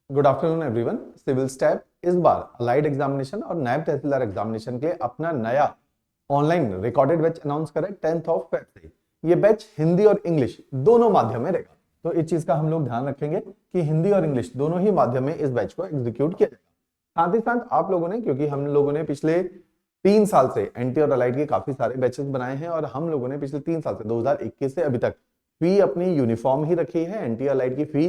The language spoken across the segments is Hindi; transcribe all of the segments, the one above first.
Good afternoon everyone. सिविल स्टैप इस बार अलाइड एग्जामिनेशन और नायब तहसीलदार एग्जामिनेशन के लिए अपना नया ऑनलाइन रिकॉर्डेड बैच अनाउंस करें 10th ऑफ फेब से। ये बैच हिंदी और इंग्लिश दोनों माध्यम में रहेगा, तो इस चीज का हम लोग ध्यान रखेंगे कि हिंदी और इंग्लिश दोनों ही माध्यम में इस बैच को एग्जीक्यूट किया जाएगा। साथ ही साथ आप लोगों ने, क्योंकि हम लोगों ने पिछले 3 साल से एनटी और अलाइड के काफी सारे बैचेस बनाए हैं और हम लोगों ने पिछले 3 साल से 2021 से अभी तक फी अपनी यूनिफॉर्म ही रखी है। एनटी अलाइड की फी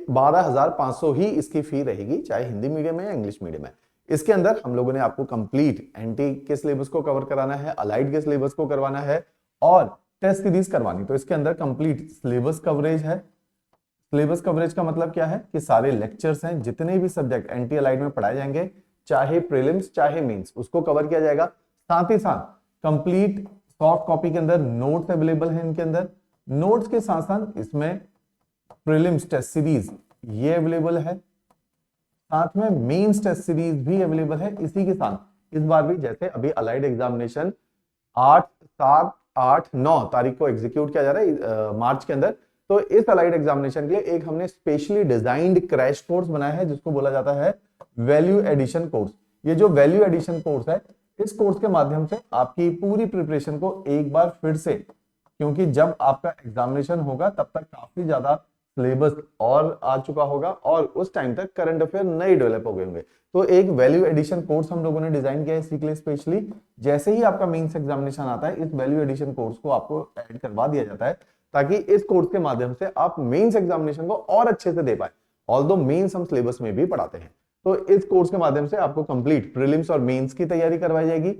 12,500 ही इसकी फी रहेगी, चाहे हिंदी मीडियम है या इंग्लिश मीडियम है। इसके अंदर हम लोगों ने आपको कंप्लीट एनटी के सिलेबस को कवर कराना है, अलाइड के सिलेबस को करवाना है और टेस्ट सीरीज करवानी। तो इसके अंदर कंप्लीट सिलेबस कवरेज है। सिलेबस कवरेज का मतलब क्या है कि सारे लेक्चर्स हैं, जितने भी सब्जेक्ट एनटी अलाइड में पढ़ाए जाएंगे, चाहे प्रीलिम्स चाहे मेंस, उसको कवर किया जाएगा। साथ ही साथ कंप्लीट सॉफ्ट कॉपी के अंदर नोट्स अवेलेबल हैं। इनके अंदर नोट्स के साथ साथ इसमें प्रीलिम्स टेस्ट सीरीज ये अवेलेबल है, साथ में मेंस टेस्ट सीरीज भी अवेलेबल है। इसी के साथ इस बार भी जैसे अभी अलाइड एग्जामिनेशन 8, 7, 8, 9 तारीख को एग्जीक्यूट किया जा रहा है मार्च के अंदर, तो इस अलाइड एग्जामिनेशन के लिए एक हमने स्पेशली डिजाइंड क्रैश कोर्स बनाया है, जिसको बोला जाता है वैल्यू एडिशन कोर्स। ये जो वैल्यू एडिशन कोर्स है, इस कोर्स के माध्यम से आपकी पूरी प्रिपरेशन को एक बार फिर से, क्योंकि जब आपका एग्जामिनेशन होगा तब तक काफी ज्यादा सिलेबस और आ चुका होगा और उस टाइम तक करंट अफेयर नए डेवलप हो गए होंगे, तो एक वैल्यू एडिशन कोर्स हम लोगों ने डिजाइन किया है इसी के लिए स्पेशली। जैसे ही आपका मेंस एग्जामिनेशन आता है, इस वैल्यू एडिशन कोर्स को आपको ऐड करवा दिया जाता है, ताकि इस कोर्स के माध्यम से आप मेंस एग्जामिनेशन को और अच्छे से दे पाए। ऑल्दो मेंस हम सिलेबस में भी पढ़ाते हैं, तो इस कोर्स के माध्यम से आपको कंप्लीट प्रीलिम्स और मेंस की तैयारी करवाई जाएगी।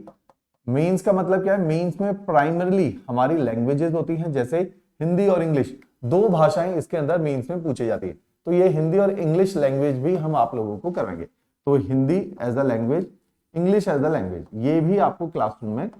मेंस का मतलब क्या है? मेंस में प्राइमरली हमारी लैंग्वेजेस होती हैं, जैसे हिंदी और इंग्लिश, दो भाषाएं इसके अंदर मेंस में पूछी जाती है। तो ये हिंदी और इंग्लिश लैंग्वेज भी हम आप लोगों को करवाएंगे। तो Hindi as a language, English as a language, ये भी आपको क्लासरूम में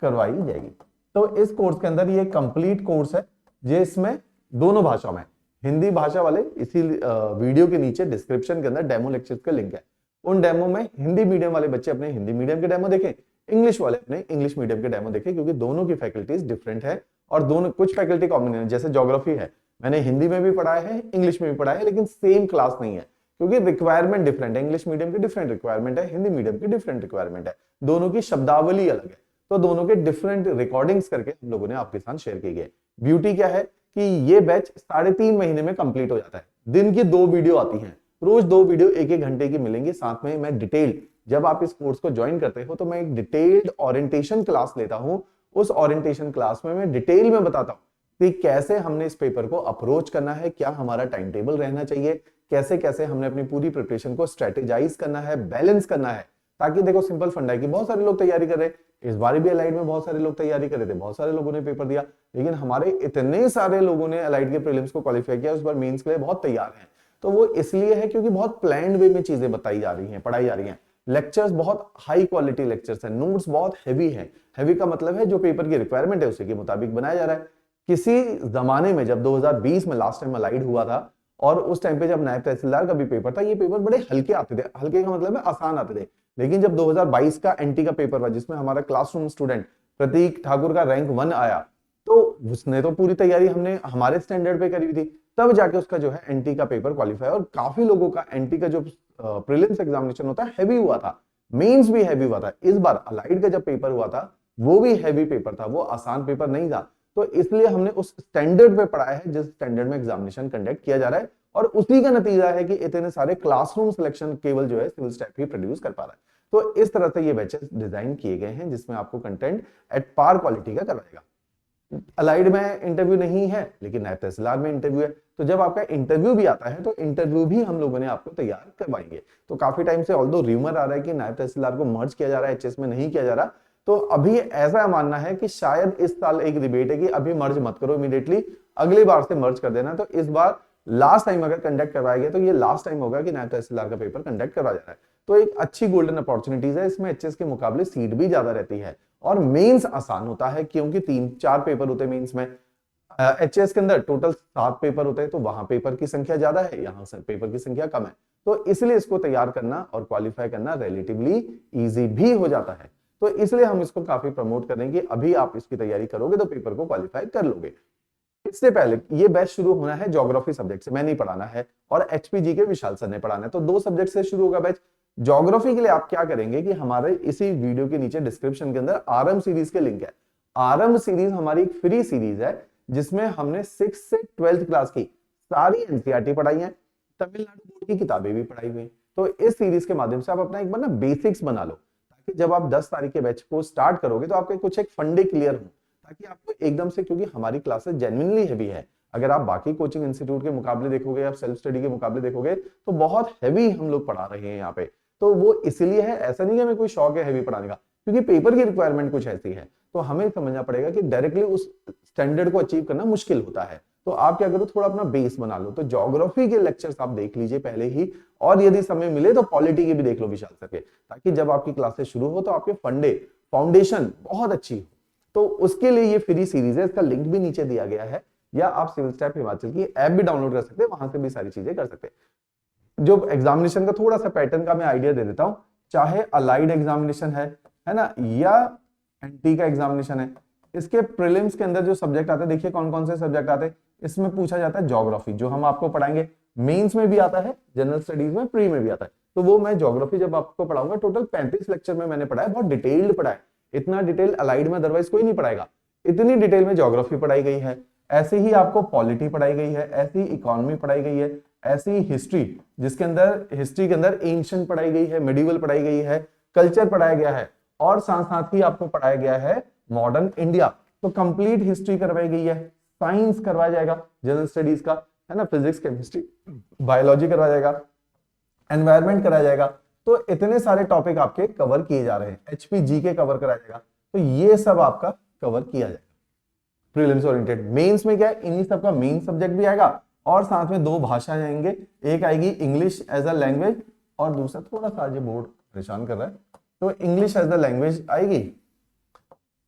करवाई जाएगी। तो इस कोर्स के अंदर ये कंप्लीट कोर्स है, जिसमें दोनों भाषाओं में, हिंदी भाषा वाले इसी वीडियो के नीचे डिस्क्रिप्शन के अंदर डेमो लेक्चर्स का लिंक है। उन डेमो में हिंदी मीडियम वाले बच्चे अपने हिंदी मीडियम के डेमो देखें, इंग्लिश वाले अपने इंग्लिश मीडियम के डेमो देखें, क्योंकि दोनों की फैकल्टीज डिफरेंट है और दोनों कुछ फैकल्टी कॉम्बिनेशन, जैसे ज्योग्राफी है, मैंने हिंदी में भी पढ़ाया है, इंग्लिश में भी पढ़ाया है, लेकिन सेम क्लास नहीं है, क्योंकि रिक्वायरमेंट डिफरेंट है। इंग्लिश मीडियम की डिफरेंट रिक्वायरमेंट है, हिंदी मीडियम की डिफरेंट रिक्वायरमेंट है, दोनों की शब्दावली अलग है। तो दोनों के डिफरेंट रिकॉर्डिंग्स करके हम लोगों ने आपके साथ शेयर की गई। ब्यूटी क्या है कि ये बैच 3.5 महीने में कंप्लीट हो जाता है। दिन की 2 वीडियो आती हैं, रोज 2 वीडियो 1-1 घंटे की मिलेंगी। साथ में मैं डिटेल, जब आप इस कोर्स को ज्वाइन करते हो तो मैं एक डिटेल्ड ओरिएंटेशन क्लास लेता हूं। उस ओरिएंटेशन क्लास में मैं डिटेल में बताता हूं कि कैसे हमने इस पेपर को अप्रोच करना है, क्या हमारा टाइम टेबल रहना चाहिए, कैसे कैसे हमने अपनी पूरी प्रिपरेशन को स्ट्रेटेजाइज करना है, बैलेंस करना है। ताकि देखो, सिंपल फंडा है कि बहुत सारे लोग तैयारी कर रहे हैं, इस बार भी अलाइड में बहुत सारे लोग तैयारी कर रहे थे, बहुत सारे लोगों ने पेपर दिया, लेकिन हमारे इतने सारे लोगों ने अलाइड के प्रीलिम्स को क्वालिफाई किया, उस बार मेंस के लिए बहुत तैयार हैं। तो वो इसलिए है क्योंकि बहुत प्लान्ड वे में चीजें बताई जा रही हैं, पढ़ाई जा रही हैं। लेक्चर्स बहुत हाई क्वालिटी लेक्चर्स हैं, नोट्स बहुत हैवी है। हैवी का मतलब है जो पेपर की रिक्वायरमेंट है उसी के मुताबिक बनाया जा रहा है। किसी जमाने में जब 2020 में लास्ट टाइम अलाइड हुआ था और उस टाइम पे जब नायब तहसीलदार का भी पेपर था, ये पेपर बड़े हल्के आते थे। हल्के का मतलब है आसान आते थे। लेकिन जब 2022 का एनटी का पेपर हुआ, जिसमें हमारा क्लासरूम स्टूडेंट प्रतीक ठाकुर का रैंक 1 आया, तो उसने तो पूरी तैयारी हमने हमारे स्टैंडर्ड पे करी हुई थी, तब जाके उसका जो है एनटी का पेपर क्वालिफाई। और काफी लोगों का एनटी का जो प्रीलिम्स एग्जामिनेशन होता है हैवी हुआ था, मेंस भी हैवी हुआ था। इस बार अलाइड का जब पेपर हुआ था वो भी हैवी पेपर था, वो आसान पेपर नहीं था। तो इसलिए हमने उस स्टैंडर्ड पे पढ़ाया है जिस स्टैंडर्ड में एग्जामिनेशन कंडक्ट किया जा रहा है, और उसी का नतीजा है कि इतने सारे क्लासरूम सिलेक्शन केवल जो है सिविल स्टैफ ही प्रोड्यूस कर पा रहा है। तो इस तरह से ये बैचेस डिजाइन किए गए हैं, जिसमें आपको कंटेंट एट पार क्वालिटी का करवाएगा। अलाइड में इंटरव्यू नहीं है, लेकिन नायब तहसीलदार में इंटरव्यू है। तो जब आपका इंटरव्यू भी आता है, तो इंटरव्यू भी हम लोगों ने आपको तैयार करवाएंगे। तो काफी टाइम से ऑल्दो र्यूमर आ रहा है कि नायब तहसीलदार को मर्ज किया जा रहा है, एचएस में नहीं किया जा रहा, तो अभी ऐसा मानना है कि शायद इस साल एक डिबेट है कि अभी मर्ज मत करो इमीडिएटली, अगली बार से मर्ज कर देना। तो इस बार लास्ट टाइम अगर कंडक्ट करवाया गया तो ये लास्ट टाइम होगा कि नायब तहसीलदार का पेपर कंडक्ट करवाया जा रहा है। तो एक अच्छी गोल्डन अपॉर्चुनिटीज है इसमें, एचएस के मुकाबले सीट भी ज्यादा रहती है और मेंस आसान होता है, क्योंकि 3-4 पेपर होते हैं मेंस में। एचएस के अंदर टोटल 7 पेपर होते हैं, तो वहां पेपर की संख्या ज्यादा है, यहाँ से पेपर की संख्या कम है। तो इसलिए इसको तैयार करना और क्वालिफाई करना रिलेटिवली इजी भी हो जाता है। तो इसलिए हम इसको काफी प्रमोट कर रहे हैं कि अभी आप इसकी तैयारी करोगे तो पेपर को क्वालिफाई कर लोगे। इससे पहले ये बैच शुरू होना है ज्योग्राफी सब्जेक्ट से, मैं नहीं पढ़ाना है, और एचपीजी के विशाल सर ने पढ़ाना है, तो 2 सब्जेक्ट से शुरू होगा बैच। ज्योग्राफी के लिए आप क्या करेंगे कि हमारे इसी वीडियो के नीचे डिस्क्रिप्शन के अंदर आरएम सीरीज के लिंक है। आरएम सीरीज हमारी एक फ्री सीरीज है जिसमें हमने 6 से 12th क्लास की सारी एनसीईआरटी पढ़ाई है, तमिलनाडु बोर्ड की किताबें भी पढ़ाई हुई। तो इस सीरीज के माध्यम से आप अपना एक बार ना बेसिक्स बना लो, ताकि जब आप 10 तारीख के बैच को स्टार्ट करोगे तो आपके कुछ एक फंडे क्लियर हो, ताकि आपको एकदम से, क्योंकि हमारी क्लासेस जेन्युइनली हैवी है। अगर आप बाकी कोचिंग इंस्टीट्यूट के मुकाबले देखोगे, आप सेल्फ स्टडी के मुकाबले देखोगे तो बहुत हैवी हम लोग पढ़ा रहे हैं यहाँ पे। तो वो इसलिए है, ऐसा नहीं है हमें कोई शौक है हैवी पढ़ाने का, क्योंकि पेपर की रिक्वायरमेंट कुछ ऐसी है। तो हमें समझना पड़ेगा कि डायरेक्टली उस स्टैंडर्ड को अचीव करना मुश्किल होता है। तो आप क्या करो, थोड़ा अपना बेस बना लो। तो ज्योग्राफी के लेक्चर्स आप देख लीजिए पहले ही, और यदि समय मिले तो पॉलिटी के भी देख लो विशाल सर के, ताकि जब आपकी क्लासेस शुरू हो तो आपके फंडे फाउंडेशन बहुत अच्छी हो। तो उसके लिए ये फ्री सीरीज है, इसका लिंक भी नीचे दिया गया है, या आप सिविल स्टैप हिमाचल की ऐप भी डाउनलोड कर सकते हैं, वहां से भी सारी चीजें कर सकते हैं। जो एग्जामिनेशन का थोड़ा सा पैटर्न का मैं आइडिया दे देता हूं, चाहे अलाइड एग्जामिनेशन है ना, या एनटी का एग्जामिनेशन है, इसके प्रीलिम्स के अंदर जो सब्जेक्ट आते हैं, देखिए कौन कौन से सब्जेक्ट आते हैं। इसमें पूछा जाता है ज्योग्राफी, जो हम आपको पढ़ाएंगे, मेंस में भी आता है, जनरल स्टडीज में, प्री में भी आता है। तो वो मैं ज्योग्राफी जब आपको पढ़ाऊंगा, टोटल 35 लेक्चर में मैंने पढ़ाया, बहुत डिटेल्ड पढ़ाया। इतना डिटेल अलाइड में अदरवाइज कोई नहीं पढ़ाएगा, इतनी डिटेल में ज्योग्राफी पढ़ाई गई है। ऐसे ही आपको पॉलिटी पढ़ाई गई है, ऐसी इकोनॉमी पढ़ाई गई है, ऐसी हिस्ट्री, जिसके अंदर हिस्ट्री के अंदर एंशिएंट पढ़ाई गई है, मेडिवल पढ़ाई गई है, कल्चर पढ़ाया गया है, और साथ साथ ही आपको पढ़ाया गया है मॉडर्न इंडिया। तो कंप्लीट हिस्ट्री करवाई गई है, साइंस करवाया जाएगा जनरल स्टडीज का, है ना, फिजिक्स, केमिस्ट्री, बायोलॉजी करवाया जाएगा, एनवायरमेंट कराया जाएगा। तो इतने सारे टॉपिक आपके कवर किए जा रहे हैं, एचपीजी के कवर कराया जाएगा। तो ये सब आपका कवर किया जाएगा प्रीलिम्स ओरिएंटेड। मेंस में क्या है, इन्हीं सब का मेन सब्जेक्ट भी आएगा, और साथ में 2 भाषाएं आएंगे, एक आएगी इंग्लिश एज अ लैंग्वेज, और दूसरा थोड़ा सा आज बोर्ड परेशान कर रहा है, तो इंग्लिश एज अ लैंग्वेज आएगी,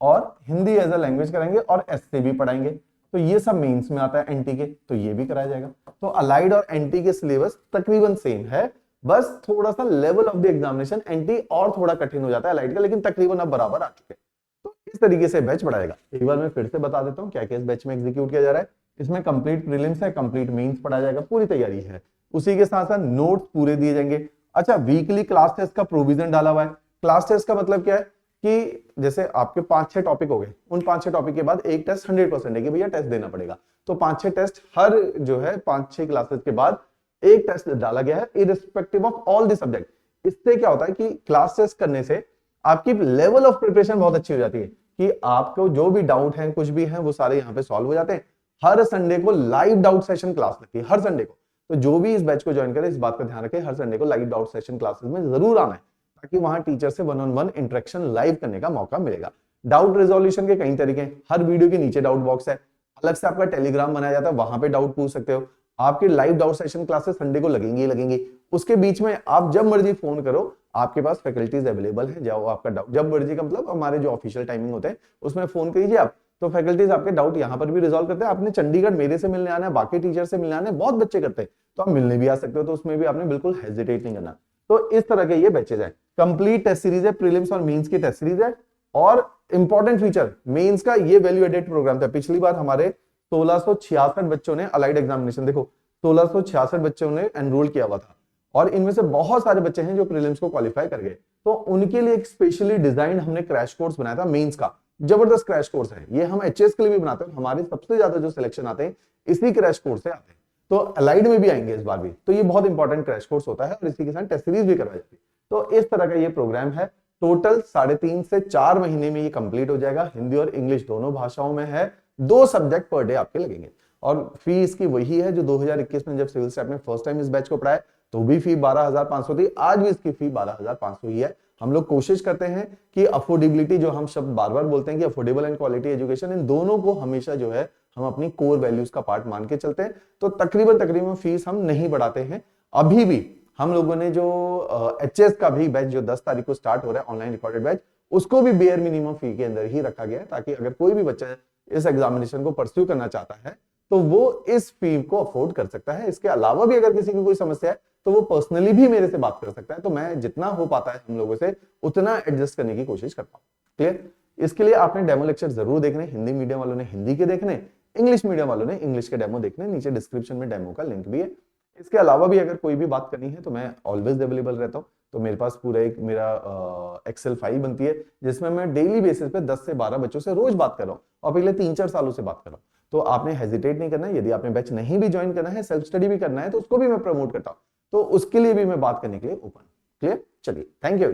और हिंदी एज अ लैंग्वेज कराएंगे, और एसए भी पढ़ाएंगे। तो ये सब मेंस में आता है एनटी के, तो ये भी कराया जाएगा। तो अलाइड और एनटी के सिलेबस तकरीबन सेम है, बस थोड़ा सा लेवल ऑफ द एग्जामिनेशन एनटी और थोड़ा कठिन हो जाता है अलाइड का, लेकिन तकरीबन अब बराबर आ चुके हैं। तो इस तरीके से बैच पढ़ाएगा। एक बार मैं फिर से बता देता हूँ क्या क्या इस बैच में एग्जीक्यूट किया जा रहा है। इसमें कंप्लीट प्रीलिम्स है, कंप्लीट मेंस पढ़ाया जाएगा, पूरी तैयारी है। उसी के साथ साथ नोट्स पूरे दिए जाएंगे। अच्छा, वीकली क्लास टेस्ट का प्रोविजन डाला हुआ है। क्लास टेस्ट का मतलब क्या है कि जैसे आपके 5-6 टॉपिक हो गए, उन 5-6 टॉपिक के बाद एक टेस्ट 100% है कि भैया टेस्ट देना पड़ेगा। तो 5-6 टेस्ट हर जो है 5-6 क्लासेस के बाद एक टेस्ट डाला गया है, irrespective of all the subject. इससे क्या होता है कि क्लास टेस्ट करने से आपकी लेवल ऑफ प्रिपरेशन बहुत अच्छी हो जाती है, कि आपको जो भी डाउट है, कुछ भी है, वो सारे यहाँ पे सॉल्व हो जाते हैं। हर संडे को लाइव डाउट सेशन क्लास लगती है, हर संडे को। तो जो भी इस बैच को ज्वाइन करे, इस बात का ध्यान रखें, हर संडे को लाइव डाउट सेशन क्लासेस में जरूर आना है, ताकि वहां टीचर से 1-on-1 इंटरेक्शन लाइव करने का मौका मिलेगा। डाउट रिजोल्यूशन के कई तरीके हैं, हर वीडियो के नीचे डाउट बॉक्स है, अलग से आपका टेलीग्राम बनाया जाता है, वहां पे डाउट पूछ सकते हो। आपके live doubt session classes Sunday को लगेंगी ही लगेंगी। उसके बीच में आप जब मर्जी फोन करो, आपके पास फैकल्टीज अवेलेबल है, जाओ आपका डाउट जब मर्जी का मतलब हमारे जो ऑफिशियल टाइमिंग होते हैं उसमें फोन करिए आप, तो फैकल्टीज आपके डाउट यहाँ पर भी रिजॉल्व करते हैं। आपने चंडीगढ़ मेरे से मिलने आना है, बाकी टीचर से मिलने आना है, बहुत बच्चे करते हैं, तो आप मिलने भी आ सकते हो, तो उसमें भी आपने बिल्कुल हेजिटेट नहीं करना। तो इस तरह के ये बैचेज है। कंप्लीट टेस्ट सीरीज है, प्रीलिम्स और मेंस की टेस्ट सीरीज है। और इंपॉर्टेंट फीचर मेंस का, ये वैल्यू एडेड प्रोग्राम था। पिछली बार हमारे 1666 बच्चों ने अलाइड एग्जामिनेशन, देखो 1666 बच्चों ने एनरोल किया हुआ था, और इनमें से बहुत सारे बच्चे हैं जो प्रीलिम्स को क्वालिफाई कर गए। तो उनके लिए एक स्पेशली डिजाइन हमने क्रैश कोर्स बनाया था मेंस का, जबरदस्त क्रैश कोर्स है ये। हम एचएस के लिए भी बनाते हैं, हमारे सबसे ज्यादा जो सिलेक्शन आते हैं इसी क्रैश कोर्स से आते हैं, तो अलाइड में भी आएंगे इस बार भी। तो ये बहुत इंपॉर्टेंट क्रैश कोर्स होता है, और इसी के साथ टेस्ट सीरीज भी करवाई जाती है। तो इस तरह का ये प्रोग्राम है। टोटल 3.5 से 4 महीने में ये कंप्लीट हो जाएगा। हिंदी और इंग्लिश दोनों भाषाओं में है, 2 सब्जेक्ट पर डे आपके लगेंगे। और फी इसकी वही है जो 2021 में जब सिविल स्टैप ने फर्स्ट टाइम इस बैच को पढ़ाया तो भी फी 12,500 थी, आज भी इसकी फी 12,500 ही है। हम लोग कोशिश करते हैं कि अफोर्डेबिलिटी, जो हम शब्द बार बार बोलते हैं कि अफोर्डेबल एंड क्वालिटी एजुकेशन, इन दोनों को हमेशा जो है हम अपनी कोर वैल्यूज का पार्ट मान के चलते हैं। तो तकरीबन फीस हम नहीं बढ़ाते हैं। अभी भी हम लोगों ने जो एचएस का भी बैच जो 10 तारीख को स्टार्ट हो रहा है, ऑनलाइन रिकॉर्डेड बैच, उसको भी बेयर मिनिमम फी के अंदर ही रखा गया है, ताकि अगर कोई भी बच्चा इस एग्जामिनेशन को परस्यू करना चाहता है तो वो इस फी को अफोर्ड कर सकता है। इसके अलावा भी अगर किसी की कोई समस्या है तो वो पर्सनली भी मेरे से बात कर सकता है। तो मैं जितना हो पाता है हम लोगों से उतना एडजस्ट करने की कोशिश करता हूँ। क्लियर? इसके लिए आपने डेमो लेक्चर जरूर देखने, हिंदी मीडियम वालों ने हिंदी के देखने, इंग्लिश मीडियम वालों ने इंग्लिश के डेमो देखने, नीचे डिस्क्रिप्शन में डेमो का लिंक भी है। इसके अलावा भी अगर कोई भी बात करनी है तो मैं ऑलवेज अवेलेबल रहता हूँ। तो मेरे पास पूरा एक मेरा एक्सेल फाइल बनती है जिसमें मैं डेली बेसिस पे 10 से 12 बच्चों से रोज बात कर रहा हूँ और पिछले 3-4 सालों से बात कर रहा हूँ। तो आपने हेजिटेट नहीं करना है। यदि आपने बैच नहीं भी ज्वाइन करना है, सेल्फ स्टडी भी करना है, तो उसको भी मैं प्रमोट करता हूँ। तो उसके लिए भी मैं बात करने के लिए ओपन। क्लियर? चलिए, थैंक यू।